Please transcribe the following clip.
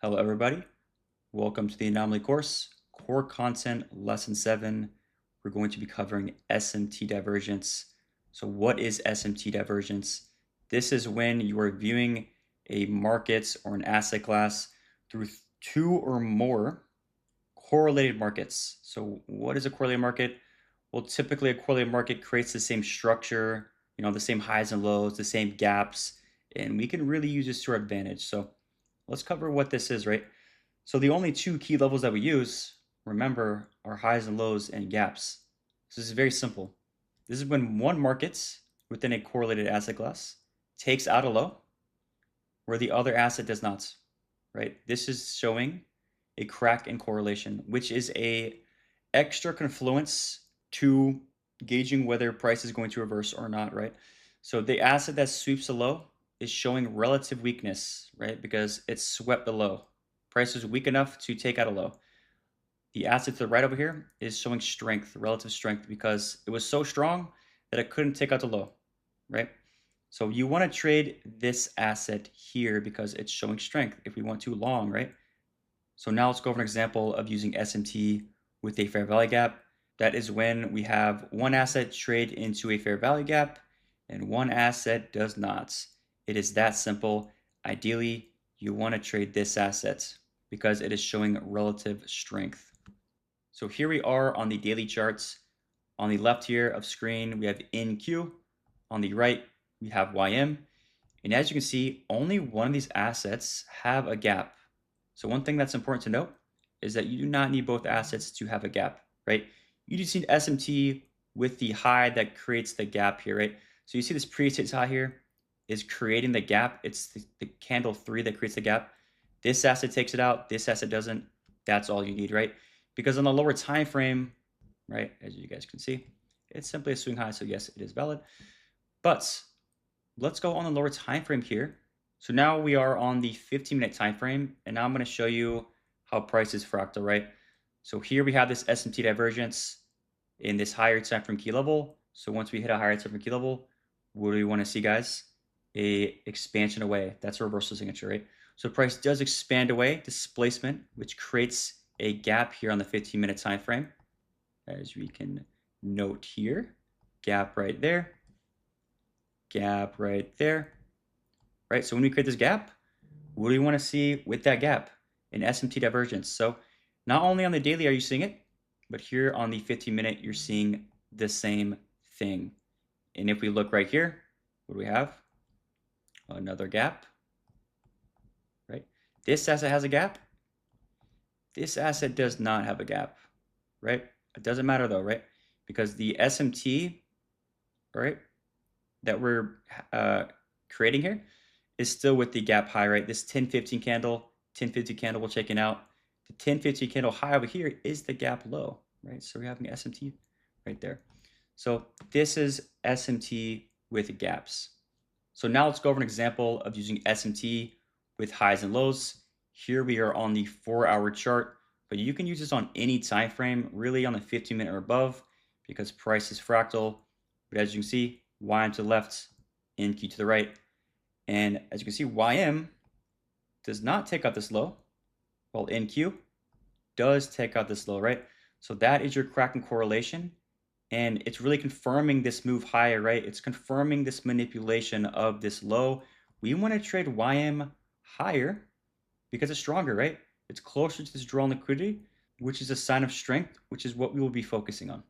Hello, everybody. Welcome to the Anomaly course, Core Content Lesson 7. We're going to be covering SMT divergence. So what is SMT divergence? This is when you are viewing a market or an asset class through two or more correlated markets. So what is a correlated market? Well, typically a correlated market creates the same structure, the same highs and lows, the same gaps, and we can really use this to our advantage. So let's cover what this is, right? So the only two key levels that we use, remember, are highs and lows and gaps. So this is very simple. This is when one market within a correlated asset class takes out a low where the other asset does not, right? This is showing a crack in correlation, which is a extra confluence to gauging whether price is going to reverse or not, right? So the asset that sweeps the low is showing relative weakness, right? Because it swept the low. Price is weak enough to take out a low. The asset to the right over here is showing strength, relative strength, because it was so strong that it couldn't take out the low, right? So you want to trade this asset here because it's showing strength if we want to long, right? So now let's go over an example of using SMT with a fair value gap. That is when we have one asset trade into a fair value gap and one asset does not. It is that simple. Ideally, you want to trade this asset because it is showing relative strength. So here we are on the daily charts. On the left here of screen, we have NQ. On the right, we have YM. And as you can see, only one of these assets have a gap. So one thing that's important to note is that you do not need both assets to have a gap, right? You just need SMT with the high that creates the gap here, right? So you see this previous high here is creating the gap. It's the candle 3 that creates the gap. This asset takes it out. This asset doesn't. That's all you need, right? Because on the lower time frame, right, as you guys can see, it's simply a swing high. So yes, it is valid. But let's go on the lower time frame here. So now we are on the 15-minute time frame, and now I'm going to show you how price is fractal, right? So here we have this SMT divergence in this higher time frame key level. So once we hit a higher time frame key level, what do we want to see, guys? A expansion away. That's a reversal signature, right? So price does expand away, displacement, which creates a gap here on the 15-minute time frame, as we can note here. Gap right there. Gap right there. Right? So when we create this gap, what do we want to see with that gap? An SMT divergence. So not only on the daily are you seeing it, but here on the 15-minute, you're seeing the same thing. And if we look right here, what do we have? Another gap, right? This asset has a gap. This asset does not have a gap, right? It doesn't matter though, right? Because the SMT, right, that we're creating here is still with the gap high, right? This 10-15 candle, 10-50 candle we're checking out. The 10-50 candle high over here is the gap low, right? So we're having SMT right there. So this is SMT with gaps. So now let's go over an example of using SMT with highs and lows. Here we are on the 4-hour chart, but you can use this on any time frame, really on the 15-minute or above, because price is fractal. But as you can see, YM to the left, NQ to the right. And as you can see, YM does not take out this low, while NQ does take out this low, right? So that is your Kraken correlation. And it's really confirming this move higher, right? It's confirming this manipulation of this low. We want to trade YM higher because it's stronger, right? It's closer to this draw on liquidity, which is a sign of strength, which is what we will be focusing on.